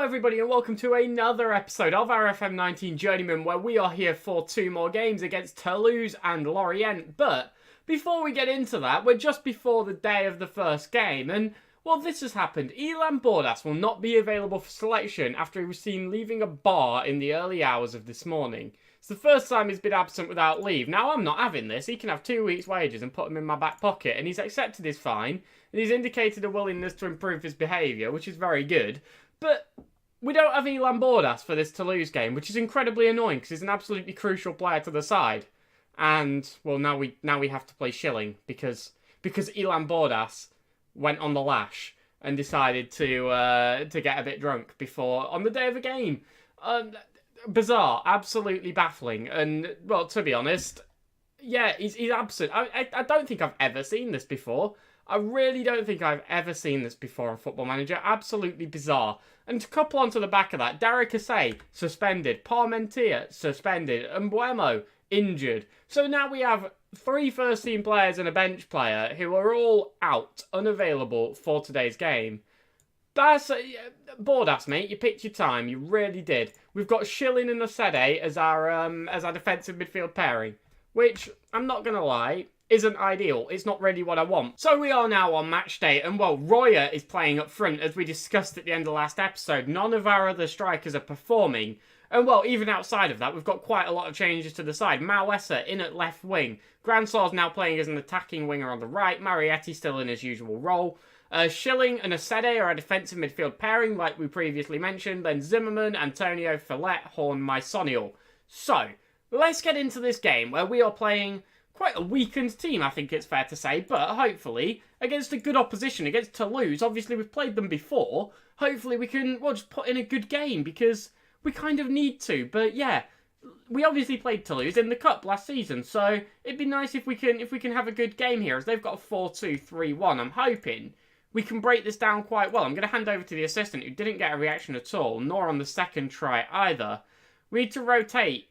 everybody and welcome to another episode of our FM19 Journeyman, where we are here for two more games against Toulouse and Lorient. But before we get into that, we're just before the day of the first game, and well, this has happened. Elan Bordas will not be available for selection after he was seen leaving a bar in the early hours of this morning. It's the first time he's been absent without leave. Now, I'm not having this. He can have 2 weeks' wages and put them in my back pocket, and he's accepted his fine, and he's indicated a willingness to improve his behaviour, which is very good. But we don't have Elan Bordas for this Toulouse game, which is incredibly annoying because he's an absolutely crucial player to the side. And, well, now we have to play Schilling because Elan Bordas went on the lash and decided to get a bit drunk before on the day of a game. Bizarre, absolutely baffling, and well, to be honest, yeah, he's absent. I don't think I've ever seen this before. I really don't think I've ever seen this before on Football Manager. Absolutely bizarre. And to couple onto the back of that, Derek Assay suspended, Parmentier suspended, and Mbuemo injured. So now we have 3 first-team players and a bench player who are all out, unavailable for today's game. That's Bordas, mate. You picked your time. You really did. We've got Schilling and Osede as our defensive midfield pairing, which I'm not gonna lie, isn't ideal. It's not really what I want. So we are now on match day, and well, Royer is playing up front as we discussed at the end of last episode. None of our other strikers are performing. And well, even outside of that, we've got quite a lot of changes to the side. Mauesa in at left wing. Grandsar's now playing as an attacking winger on the right. Marietti still in his usual role. Schilling and Osede are a defensive midfield pairing, like we previously mentioned. Then Zimmerman, Antonio, Fillet, Horn, Mysonial. So, let's get into this game where we are playing quite a weakened team, I think it's fair to say, but hopefully against a good opposition, against Toulouse. Obviously, we've played them before. Hopefully we can, well, just put in a good game because we kind of need to. But yeah, we obviously played Toulouse in the Cup last season, so it'd be nice if we can have a good game here, as they've got a 4-2-3-1. I'm hoping we can break this down quite well. I'm going to hand over to the assistant, who didn't get a reaction at all, nor on the second try either. We need to rotate.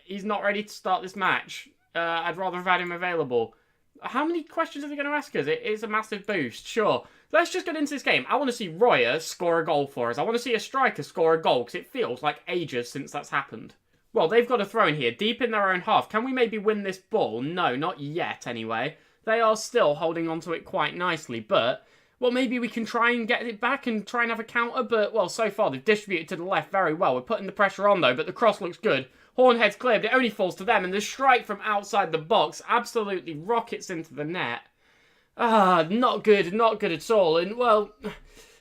He's not ready to start this match. I'd rather have had him available. How many questions are they going to ask us? It is a massive boost, sure. Let's just get into this game. I want to see Royer score a goal for us. I want to see a striker score a goal, because it feels like ages since that's happened. Well, they've got a throw in here, deep in their own half. Can we maybe win this ball? No, not yet, anyway. They are still holding onto it quite nicely, but well, maybe we can try and get it back and try and have a counter, but well, so far they've distributed to the left very well. We're putting the pressure on, though, but the cross looks good. Hornhead's cleared, it only falls to them, and the strike from outside the box absolutely rockets into the net. Not good at all, and well,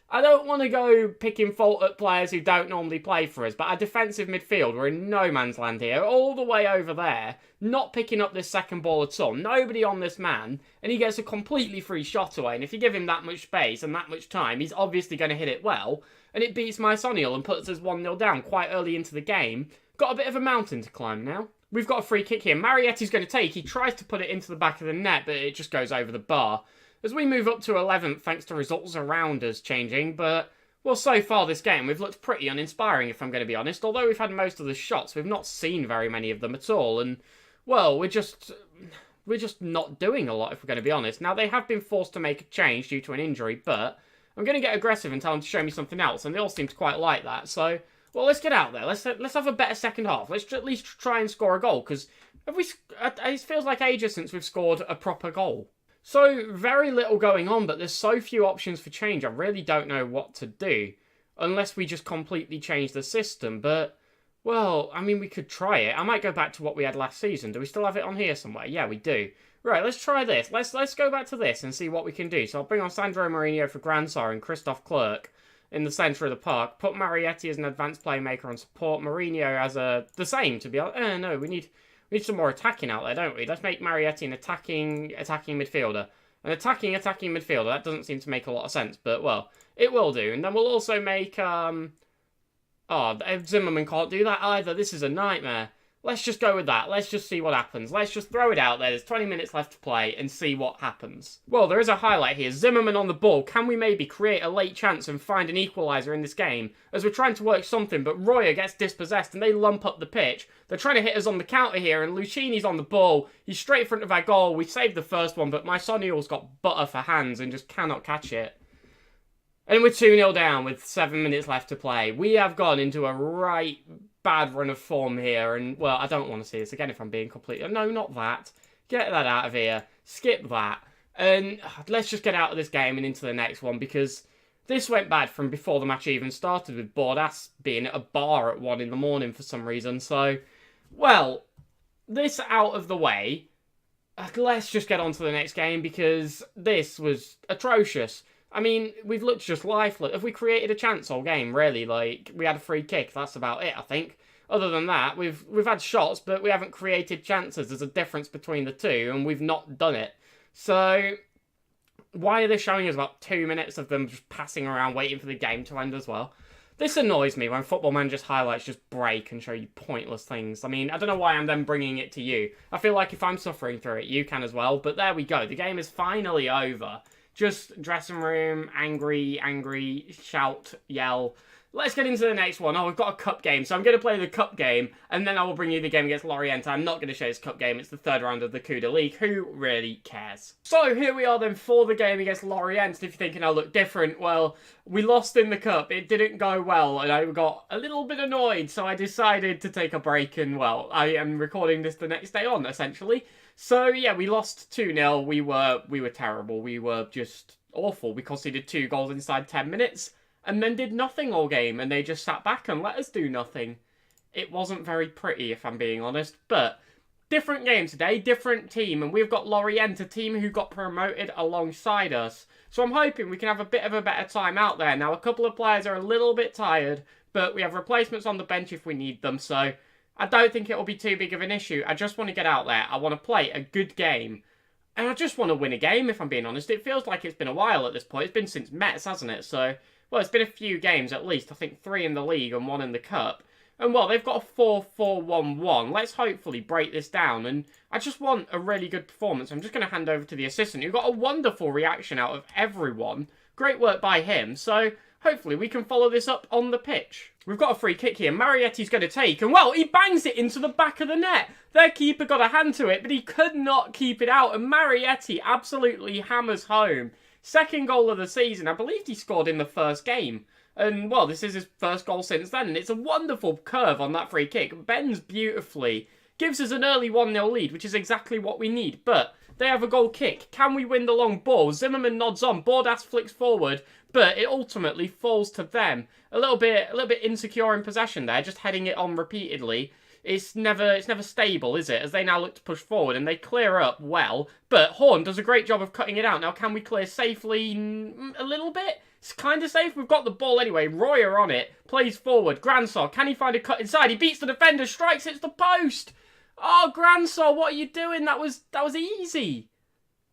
I don't want to go picking fault at players who don't normally play for us, but our defensive midfield, we're in no man's land here, all the way over there, not picking up this second ball at all. Nobody on this man, and he gets a completely free shot away, and if you give him that much space and that much time, he's obviously going to hit it well, and it beats Mysonial and puts us 1-0 down quite early into the game. Got a bit of a mountain to climb now. We've got a free kick here. Marietti's going to take. He tries to put it into the back of the net, but it just goes over the bar. As we move up to 11th, thanks to results around us changing, but well, so far this game, we've looked pretty uninspiring, if I'm going to be honest. Although we've had most of the shots, we've not seen very many of them at all, and well, we're just not doing a lot, if we're going to be honest. Now, they have been forced to make a change due to an injury, but I'm going to get aggressive and tell them to show me something else, and they all seem to quite like that, so well, let's get out there. Let's have a better second half. Let's at least try and score a goal, because it feels like ages since we've scored a proper goal. So, very little going on, but there's so few options for change, I really don't know what to do. Unless we just completely change the system, but well, I mean, we could try it. I might go back to what we had last season. Do we still have it on here somewhere? Yeah, we do. Right, let's try this. Let's go back to this and see what we can do. So I'll bring on Sandro Mourinho for Grandsar and Christoph Clerc in the centre of the park. Put Marietti as an advanced playmaker on support. Mourinho as the same, to be honest. No, we need some more attacking out there, don't we? Let's make Marietti an attacking midfielder. An attacking midfielder. That doesn't seem to make a lot of sense, but well, it will do. And then we'll also make Zimmerman can't do that either. This is a nightmare. Let's just go with that. Let's just see what happens. Let's just throw it out there. There's 20 minutes left to play and see what happens. Well, there is a highlight here. Zimmerman on the ball. Can we maybe create a late chance and find an equaliser in this game? As we're trying to work something, but Royer gets dispossessed and they lump up the pitch. They're trying to hit us on the counter here, and Lucchini's on the ball. He's straight in front of our goal. We saved the first one, but Mysonial's got butter for hands and just cannot catch it. And we're 2-0 down with 7 minutes left to play. We have gone into a right bad run of form here. And, well, I don't want to see this again if I'm being completely... No, not that. Get that out of here. Skip that. And let's just get out of this game and into the next one, because this went bad from before the match even started, with Bordas being at a bar at 1 in the morning for some reason. So, well, this out of the way, let's just get on to the next game, because this was atrocious. I mean, we've looked just lifeless. Have we created a chance all game, really? Like, we had a free kick. That's about it, I think. Other than that, we've had shots, but we haven't created chances. There's a difference between the two, and we've not done it. So, why are they showing us about 2 minutes of them just passing around, waiting for the game to end as well? This annoys me when Football Manager's highlights just break and show you pointless things. I mean, I don't know why I'm then bringing it to you. I feel like if I'm suffering through it, you can as well. But there we go. The game is finally over. Just dressing room, angry, shout, yell. Let's get into the next one. Oh, we've got a cup game. So I'm going to play the cup game, and then I will bring you the game against Lorient. I'm not going to show this cup game. It's the third round of the Coup de Ligue. Who really cares? So here we are then for the game against Lorient. And if you're thinking I'll look different, well, we lost in the cup. It didn't go well, and I got a little bit annoyed. So I decided to take a break, and, well, I am recording this the next day on, essentially. So, yeah, we lost 2-0. We were terrible. We were just awful. We conceded 2 goals inside 10 minutes. And then did nothing all game, and they just sat back and let us do nothing. It wasn't very pretty, if I'm being honest, but different game today, different team, and we've got Lorient, a team who got promoted alongside us. So I'm hoping we can have a bit of a better time out there. Now, a couple of players are a little bit tired, but we have replacements on the bench if we need them, so I don't think it'll be too big of an issue. I just want to get out there. I want to play a good game. And I just want to win a game, if I'm being honest. It feels like it's been a while at this point. It's been since Metz, hasn't it? So, well, it's been a few games at least. I think 3 in the league and 1 in the cup. And, well, they've got a 4-4-1-1. Let's hopefully break this down. And I just want a really good performance. I'm just going to hand over to the assistant, who got a wonderful reaction out of everyone. Great work by him. So, hopefully we can follow this up on the pitch. We've got a free kick here. Marietti's going to take. And, well, he bangs it into the back of the net. Their keeper got a hand to it, but he could not keep it out. And Marietti absolutely hammers home. Second goal of the season. I believe he scored in the first game. And, well, this is his first goal since then. And it's a wonderful curve on that free kick. Bends beautifully. Gives us an early 1-0 lead, which is exactly what we need. But they have a goal kick. Can we win the long ball? Zimmerman nods on. Bordas flicks forward. But it ultimately falls to them. A little bit insecure in possession there. Just heading it on repeatedly. It's never stable, is it? As they now look to push forward and they clear up well. But Horn does a great job of cutting it out. Now, can we clear safely? A little bit? It's kind of safe. We've got the ball anyway. Royer on it. Plays forward. Grandsor. Can he find a cut inside? He beats the defender. Strikes. Hits the post. Oh, Grandsor, what are you doing? That was easy.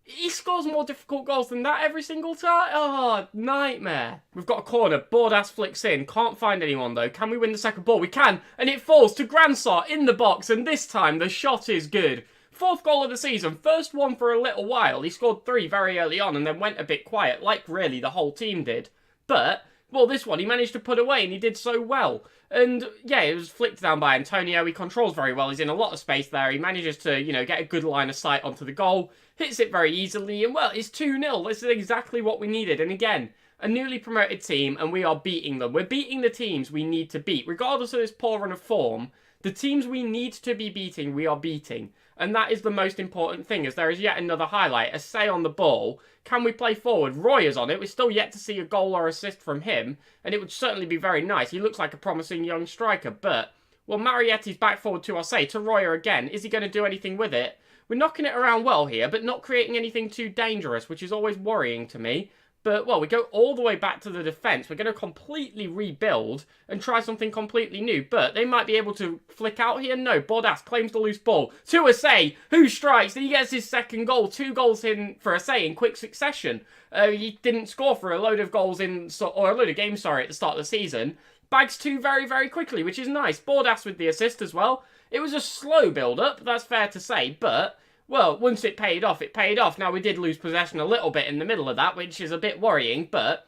He scores more difficult goals than that every single time. Oh, nightmare. We've got a corner. Bordas flicks in. Can't find anyone, though. Can we win the second ball? We can. And it falls to Grandsor in the box. And this time, the shot is good. 4th goal of the season. First one for a little while. He scored 3 very early on and then went a bit quiet, like really the whole team did. But, well, this one he managed to put away and he did so well. And, yeah, it was flicked down by Antonio. He controls very well. He's in a lot of space there. He manages to, get a good line of sight onto the goal. Hits it very easily. And, well, it's 2-0. This is exactly what we needed. And, again, a newly promoted team, and we are beating them. We're beating the teams we need to beat. Regardless of this poor run of form, the teams we need to be beating, we are beating. And that is the most important thing, as there is yet another highlight. A say on the ball. Can we play forward? Royer's on it. We're still yet to see a goal or assist from him. And it would certainly be very nice. He looks like a promising young striker. But, well, Marietti's back forward to Arce. To Royer again. Is he going to do anything with it? We're knocking it around well here, but not creating anything too dangerous, which is always worrying to me. But, well, we go all the way back to the defence. We're going to completely rebuild and try something completely new. But they might be able to flick out here. No, Bordas claims the loose ball to Asay, who strikes. And he gets his second goal. 2 goals in for Asay in quick succession. He didn't score for a load of goals or a load of games, at the start of the season. Bags 2 very, very quickly, which is nice. Bordas with the assist as well. It was a slow build-up, that's fair to say, but, well, once it paid off, it paid off. Now, we did lose possession a little bit in the middle of that, which is a bit worrying, but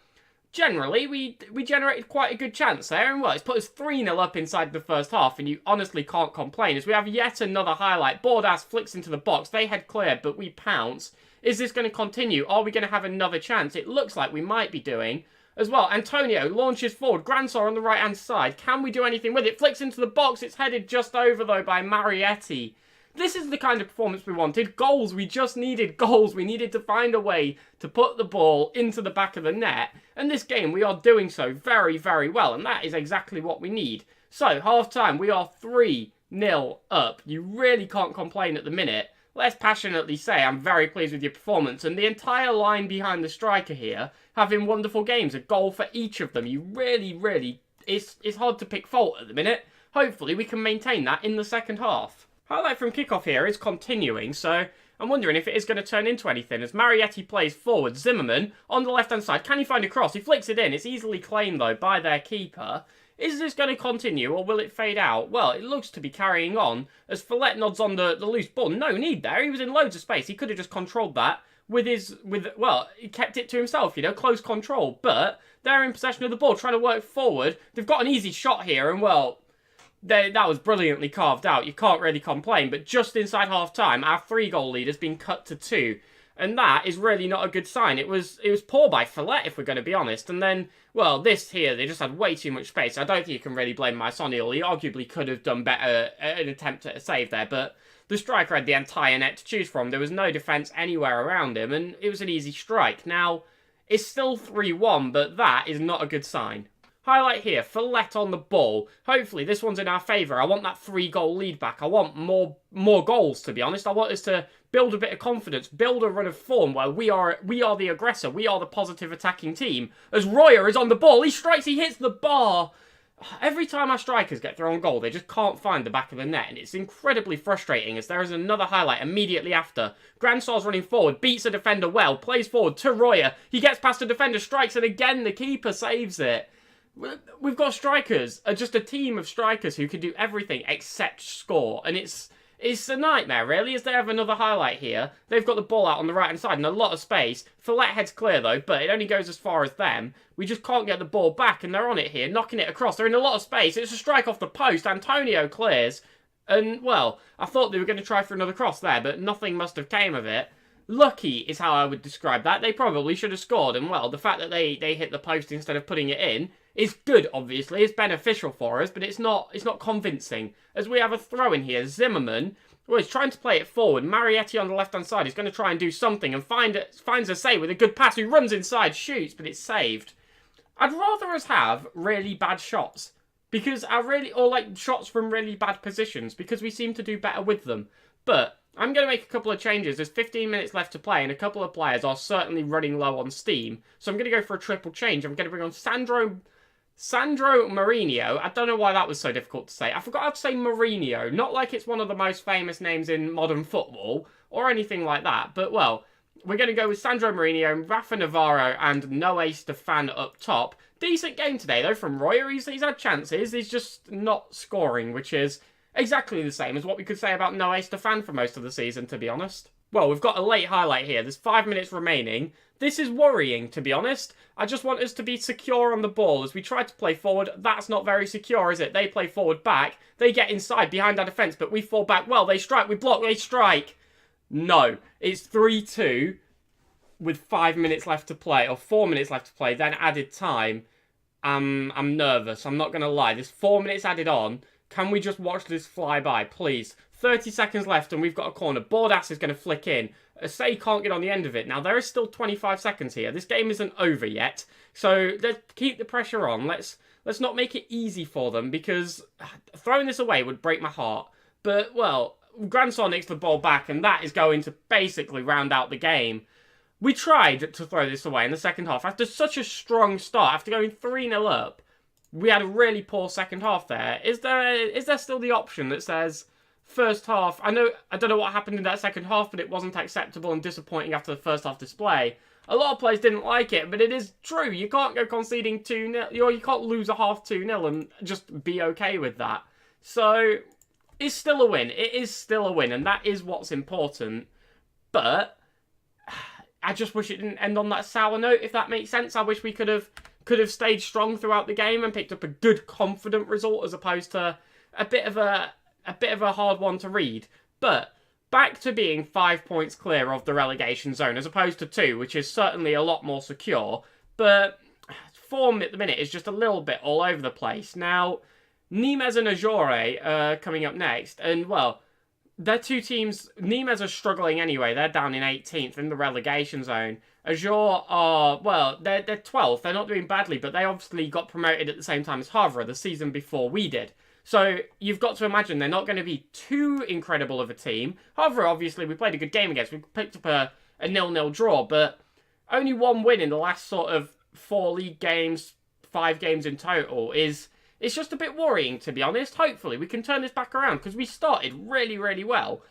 generally, we generated quite a good chance there, and, well, it's put us 3-0 up inside the first half, and you honestly can't complain, as we have yet another highlight. Bordas flicks into the box. They head clear, but we pounce. Is this going to continue? Are we going to have another chance? It looks like we might be doing. as well. Antonio launches forward. Grandsor on the right-hand side. Can we do anything with it? Flicks into the box. It's headed just over, though, by Marietti. This is the kind of performance we wanted. Goals. We just needed goals. We needed to find a way to put the ball into the back of the net. And this game, we are doing so very, very well. And that is exactly what we need. So, half-time, we are 3-0 up. You really can't complain at the minute. Let's passionately say I'm very pleased with your performance. And the entire line behind the striker here, having wonderful games. A goal for each of them. You really... It's hard to pick fault at the minute. Hopefully, we can maintain that in the second half. Highlight from kickoff here is continuing, so I'm wondering if it is going to turn into anything. As Marietti plays forward, Zimmerman on the left-hand side. Can he find a cross? He flicks it in. It's easily claimed, though, by their keeper. Is this going to continue, or will it fade out? Well, it looks to be carrying on, as Follett nods on the loose ball. No need there. He was in loads of space. He could have just controlled that well, he kept it to himself, close control. But they're in possession of the ball, trying to work forward. They've got an easy shot here, and, well, that was brilliantly carved out. You can't really complain. But just inside half-time, our 3-goal lead has been cut to 2. And that is really not a good sign. It was poor by Follett, if we're going to be honest. And then, well, this here, they just had way too much space. I don't think you can really blame Mysoniel. He arguably could have done better at an attempt at a save there. But the striker had the entire net to choose from. There was no defence anywhere around him. And it was an easy strike. Now, it's still 3-1, but that is not a good sign. Highlight here, Follett on the ball. Hopefully this one's in our favour. I want that 3-goal lead back. I want more goals, to be honest. I want us to build a bit of confidence, build a run of form where we are the aggressor. We are the positive attacking team. As Royer is on the ball, he strikes, he hits the bar. Every time our strikers get thrown goal, they just can't find the back of the net. And it's incredibly frustrating as there is another highlight immediately after. Grandsor's running forward, beats a defender well, plays forward to Royer. He gets past the defender, strikes, and again the keeper saves it. We've got strikers, just a team of strikers who can do everything except score. And it's a nightmare, really, as they have another highlight here. They've got the ball out on the right-hand side and a lot of space. Follett heads clear, though, but it only goes as far as them. We just can't get the ball back, and they're on it here, knocking it across. They're in a lot of space. It's a strike off the post. Antonio clears. And, well, I thought they were going to try for another cross there, but nothing must have came of it. Lucky is how I would describe that. They probably should have scored, and, well, the fact that they hit the post instead of putting it in is good, obviously. It's beneficial for us, but it's not convincing. As we have a throw in here, Zimmerman, well, he's trying to play it forward. Marietti on the left-hand side is going to try and do something and finds a save with a good pass. He runs inside, shoots, but it's saved. I'd rather us have really bad shots, because shots from really bad positions, because we seem to do better with them. But I'm going to make a couple of changes. There's 15 minutes left to play, and a couple of players are certainly running low on steam. So I'm going to go for a triple change. I'm going to bring on Sandro Mourinho. I don't know why that was so difficult to say. I forgot how to say Mourinho. Not like it's one of the most famous names in modern football or anything like that. But, well, we're going to go with Sandro Mourinho, Rafa Navarro, and Noé Stefan up top. Decent game today, though, from Royer. He's had chances. He's just not scoring, which is exactly the same as what we could say about Noé Stefan for most of the season, to be honest. Well, we've got a late highlight here. There's 5 minutes remaining. This is worrying, to be honest. I just want us to be secure on the ball. As we try to play forward, that's not very secure, is it? They play forward back. They get inside behind our defence, but we fall back. Well, they strike. We block. They strike. No. It's 3-2 with 5 minutes left to play, or 4 minutes left to play, then added time. I'm nervous. I'm not going to lie. There's 4 minutes added on. Can we just watch this fly by, please? 30 seconds left and we've got a corner. Bordas is going to flick in. Say can't get on the end of it. Now, there is still 25 seconds here. This game isn't over yet. So, let's keep the pressure on. Let's not make it easy for them, because throwing this away would break my heart. But, well, Grandson nicks the ball back, and that is going to basically round out the game. We tried to throw this away in the second half. After such a strong start, after going 3-0 up, we had a really poor second half there. Is there still the option that says first half? I don't know what happened in that second half, but it wasn't acceptable and disappointing after the first half display. A lot of players didn't like it, but it is true. You can't go conceding 2-0. You can't lose a half 2-0 and just be okay with that. So, it's still a win. It is still a win, and that is what's important. But I just wish it didn't end on that sour note, if that makes sense. I wish we could have stayed strong throughout the game and picked up a good, confident result, as opposed to a bit of a hard one to read. But back to being 5 points clear of the relegation zone, as opposed to 2, which is certainly a lot more secure. But form at the minute is just a little bit all over the place. Now, Nimes and Azure are coming up next, and, well, they're two teams. Nimes are struggling anyway. They're down in 18th in the relegation zone. Azure are, well, they're 12th. They're not doing badly, but they obviously got promoted at the same time as Havre the season before we did. So you've got to imagine they're not going to be too incredible of a team. Havre, obviously, we played a good game against. We picked up a 0-0 draw, but only one win in the last sort of 4 league games, 5 games in total is... It's just a bit worrying, to be honest. Hopefully, we can turn this back around, because we started really, really well.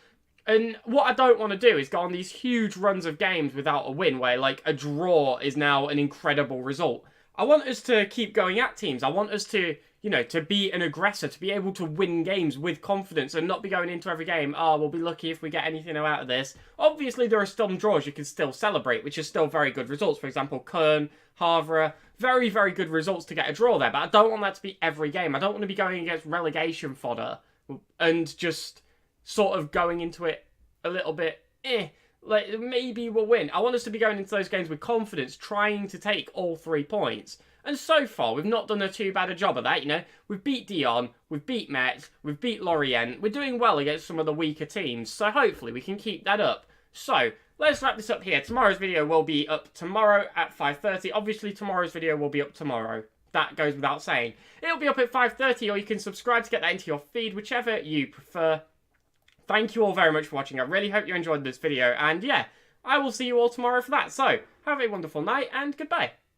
And what I don't want to do is go on these huge runs of games without a win, where, like, a draw is now an incredible result. I want us to keep going at teams. I want us to, you know, to be an aggressor, to be able to win games with confidence and not be going into every game, oh, we'll be lucky if we get anything out of this. Obviously, there are some draws you can still celebrate, which is still very good results. For example, Köln, Havre, very, very good results to get a draw there. But I don't want that to be every game. I don't want to be going against relegation fodder and just sort of going into it a little bit, like, maybe we'll win. I want us to be going into those games with confidence, trying to take all 3 points. And so far, we've not done too bad a job of that, you know. We've beat Dijon, we've beat Metz, we've beat Lorient. We're doing well against some of the weaker teams, so hopefully we can keep that up. So, let's wrap this up here. Tomorrow's video will be up tomorrow at 5:30. Obviously, tomorrow's video will be up tomorrow. That goes without saying. It'll be up at 5:30, or you can subscribe to get that into your feed, whichever you prefer. Thank you all very much for watching. I really hope you enjoyed this video, and yeah, I will see you all tomorrow for that. So, have a wonderful night, and goodbye.